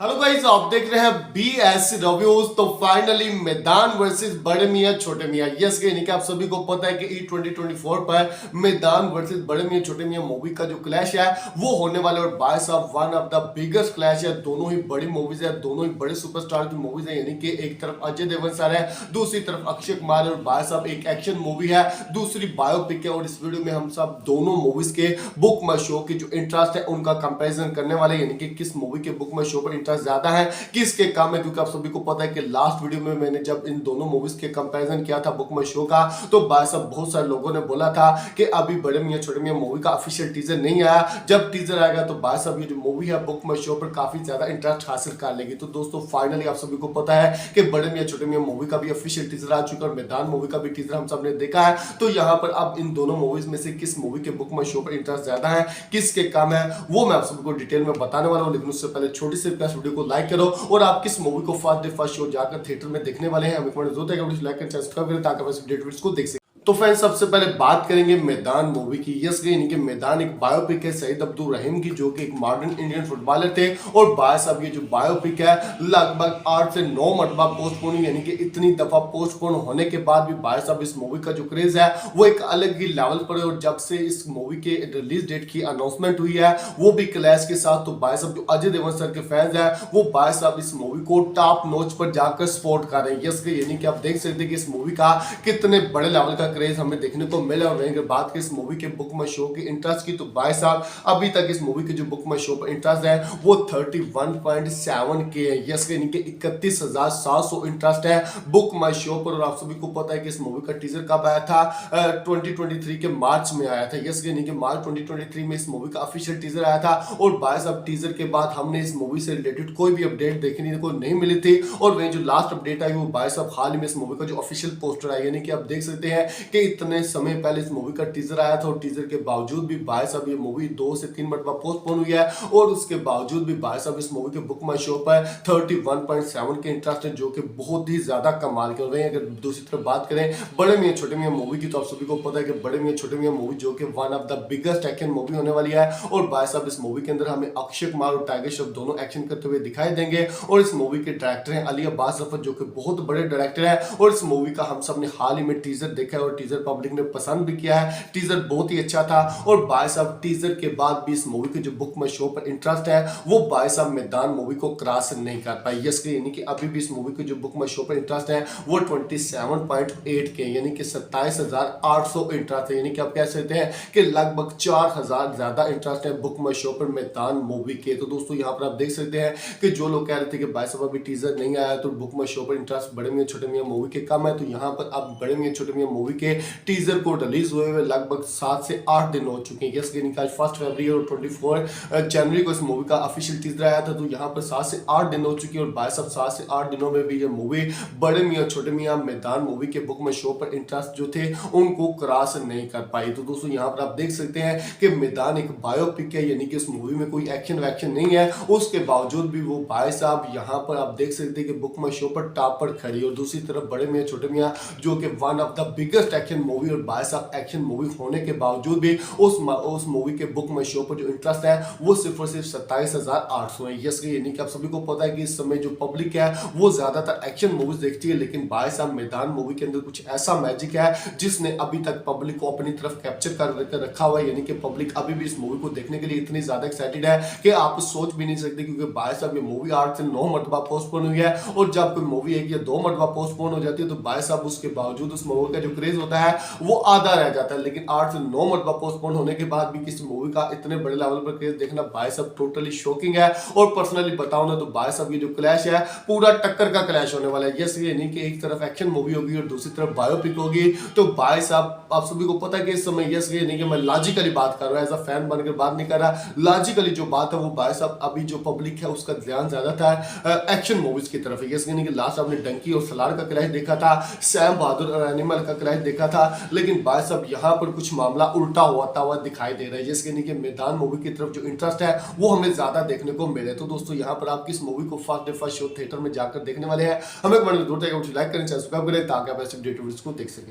Hello guys, आप देख रहे हैं BS रिव्यूज। तो फाइनली मैदान वर्सेस बड़े मियां छोटे मियां। यस यानी कि आप सभी को पता है कि E2024 पर मैदान वर्सेस बड़े मियां छोटे मियां मूवी का जो क्लैश है वो होने वाला है। और भाई साहब, one of the biggest clash है। दोनों ही बड़ी मूवीज है, दोनों ही बड़े सुपरस्टार की मूवीज है। यानी कि एक तरफ अजय देवगन सर है, दूसरी तरफ अक्षय कुमार है। और भाई साहब, एक एक्शन मूवी है, दूसरी बायोपिक है। और इस वीडियो में हम सब दोनों मूवीज के बुक माई शो की जो इंटरेस्ट है उनका कंपेरिजन करने वाले, यानी कि किस मूवी के बुक माई शो पर इंटरेस्ट ज्यादा है, किसके काम है। क्योंकि आप सभी को पता है कि लास्ट वीडियो में मैंने जब इन दोनों मूवीज के कंपैरिजन किया था बुक माई शो का, तो भाई साहब बहुत सारे लोगों ने बोला था कि अभी बड़े मियां छोटे मियां मूवी का ऑफिशियल टीजर नहीं आया, जब टीजर आएगा तो भाई साहब ये जो मूवी है बुक माई शो पर काफी ज्यादा इंटरेस्ट हासिल कर लेगी। तो दोस्तों फाइनली आप सभी को पता है कि बड़े मियां छोटे मियां मूवी का भी ऑफिशियल टीजर आ चुका है और मैदान मूवी का भी टीजर हम सब ने देखा है। तो यहाँ पर अब इन दोनों मूवीज में से किस मूवी के बुक माई शो पर इंटरेस्ट ज्यादा है, किसके काम है, वो मैं आप सबको डिटेल में बताने वाला हूँ। लेकिन उससे पहले छोटी सी रिक्वेस्ट, वीडियो को लाइक करो। और आप किस मूवी को फर्स्ट डे फर्स्ट शो जाकर थिएटर में देखने वाले हैं, हमें कमेंट जरूर करें, लाइक एंड सब्सक्राइब करें ताकि आप ऐसे अपडेट्स को देख सकें। तो फ्रेंड्स, सबसे पहले बात करेंगे मैदान मूवी की। यस यानी कि मैदान एक बायोपिक है सईद अब्दुल रहीम की, जो कि एक मॉडर्न इंडियन फुटबॉलर थे। और भाई साहब ये जो बायोपिक है लगभग 8 से 9 मरतबा पोस्टपोन, यानी कि इतनी दफा पोस्टपोन होने के बाद भी भाई साहब इस मूवी का जो क्रेज है वो एक अलग ही लेवल पर है। और जब से इस मूवी के रिलीज डेट की अनाउंसमेंट हुई है वो भी क्लैश के साथ, तो भाई साहब जो अजय देवगन सर के फैंस है वो भाई साहब इस मूवी को टॉप नोच पर जाकर सपोर्ट कर रहे हैं। यस यानी कि आप देख सकते हैं कि इस मूवी का कितने बड़े लेवल का क्रेज हमें देखने को मिला। और वहीं बात की इस मूवी के बुक माई शो की इंटरेस्ट की, तो भाई साहब अभी तक इस मूवी के जो बुक माई शो पर इंटरेस्ट है वो 31.7 के है। यस यानी कि 31,700 इंटरेस्ट है बुक माई शो पर। और आप सभी को पता है कि इस मूवी का टीजर कब आया था, 2023 के मार्च में आया था। यस यानी कि मार्च 2023 में इस मूवी का ऑफिशियल टीजर आया था। और भाई साहब टीजर के बाद हमने इस मूवी से रिलेटेड कोई भी अपडेट देखने को नहीं मिली थी। और वहीं जो लास्ट अपडेट आई वो भाई साहब हाल ही में इस मूवी का जो ऑफिशियल पोस्टर आया, यानी कि आप देख सकते हैं कि इतने समय पहले इस मूवी का टीजर आया था और टीजर के बावजूद भी भाई साहब ये मूवी 2 से 3 मरतबा पोस्टपोन हुई है। और उसके बावजूद भी भाई साहब इस मूवी के बुक माई शो पर 31.7 के इंटरेस्ट है, जो कि बहुत ही ज्यादा कमाल कर रहे हैं। अगर दूसरी तरफ बात करें बड़े मियां छोटे मियां मूवी की, तो आप सभी को पता है कि बड़े मियां छोटे मियां मूवी जो कि one of the biggest action movie होने वाली है। और भाई साहब इस मूवी के अंदर हमें अक्षय कुमार और टाइगर श्रॉफ दोनों एक्शन करते हुए दिखाई देंगे। और इस मूवी के डायरेक्टर हैं अली अब्बास रफत, जो कि बहुत बड़े डायरेक्टर है। और इस मूवी का हम सब ने हाल ही में टीजर देखा है और टीजर पब्लिक ने पसंद भी किया है। टीजर बहुत ही अच्छा था। और भाई साहब टीजर के बाद भी इस मूवी के जो बुक माई शो पर इंटरेस्ट है वो भाई साहब मैदान मूवी को क्रॉस नहीं कर पाई। यस यानी कि अभी भी इस मूवी के जो बुक माई शो पर इंटरेस्ट है वो 27.8 के, यानी कि 27,800 इंटरेस्ट है। यानी कि आप कह सकते हैं कि लगभग 4,000 ज्यादा इंटरेस्ट है बुक माई शो पर मैदान मूवी के। तो दोस्तों यहाँ पर आप देख सकते हैं कि जो लोग कह रहे थे कि भाई साहब अभी टीजर नहीं आया तो बुक माई शो पर इंटरेस्ट बड़े मियां छोटे मियां मूवी के कम है, तो यहाँ पर अब बड़े मियां छोटे मियां मूवी के टीजर को रिलीज हुए हुए लगभग 7 से 8 दिन हो चुके हैं। यस यानी कि आज 1 फरवरी और 24 जनवरी को इस मूवी का ऑफिशियल टीजर आया था। तो यहाँ पर 7 से 8 दिन हो चुके हैं। और भाई साहब 7 से 8 दिनों में भी ये मूवी बड़े मियां छोटे मियां मैदान मूवी के बुक माई शो पर इंटरेस्ट जो थे उनको क्रॉस नहीं कर पाई। तो दोस्तों यहाँ पर आप देख सकते हैं कि मैदान एक बायोपिक है, यानी कि इस मूवी में कोई एक्शन वैक्शन नहीं है। उसके बावजूद भी वो भाई साहब यहाँ पर आप देख सकते हैं कि बुक माई शो पर टॉप पर खड़ी। और दूसरी तरफ बड़े मियां छोटे मियां जो कि one of the biggest action movie और भाई साहब एक्शन मूवी होने के बावजूद भी उस मूवी के बुक माई शो पर जो इंटरेस्ट है वो सिर्फ और सिर्फ 27,800 है। यस यानी कि आप सभी को पता है कि इस समय जो पब्लिक है वो ज्यादातर एक्शन मूवीज देखती है, लेकिन भाई साहब मैदान मूवी के अंदर कुछ ऐसा मैजिक है जिसने अभी तक पब्लिक को अपनी तरफ कैप्चर कर रखा हुआ है। यानी कि पब्लिक अभी भी इस मूवी को देखने के लिए इतनी ज्यादा एक्साइटेड है कि आप सोच भी नहीं सकते। क्योंकि भाई साहब ये मूवी 8 से 9 मरतबा पोस्टपोन हुई है। और जब कोई मूवी 1 या 2 मरतबा पोस्टपोन हो जाती है तो भाई साहब उसके बावजूद उस मूवी का जो क्रेज होता है वो आधा रह जाता है। लेकिन 8 से 9 मरतबा पोस्टपोन होने के बाद भी किसी मूवी का इतने बड़े लेवल पर क्रेज देखना भाई साहब टोटली शॉकिंग है। और पर्सनली बताऊं ना तो भाई साहब ये जो क्लैश है पूरा टक्कर का क्लैश होने वाला है। यस ये नहीं कि एक तरफ एक्शन मूवी होगी और दूसरी तरफ बायोपिक होगी। तो भाई साहब आप सभी को पता है कि इस समय यस ये नहीं कि मैं लॉजिकली बात कर रहा हूं, एज अ फैन बनकर बात नहीं कर रहा। लॉजिकली जो बात है वो भाई साहब अभी जो पब्लिक है उसका ध्यान ज्यादा था एक्शन मूवीज की तरफ। यस नहीं कि लास्ट आपने डंकी और सलार का क्लैश देखा था, सैम बहादुर और एनिमल का क्लैश देखा था, लेकिन भाई साहब यहाँ पर कुछ मामला उल्टा हुआ दिखाई दे रहा है। जिसके नहीं कि मैदान मूवी की तरफ जो इंटरेस्ट है वो हमें ज्यादा देखने को मिले। तो दोस्तों यहाँ पर आप किस मूवी को first day first show theatre में जाकर देखने वाले हैं, हमें कमेंट में जरूर लाइक करें, सब्सक्राइब करें ताकि आप ऐसे वीडियोस को देख सकें।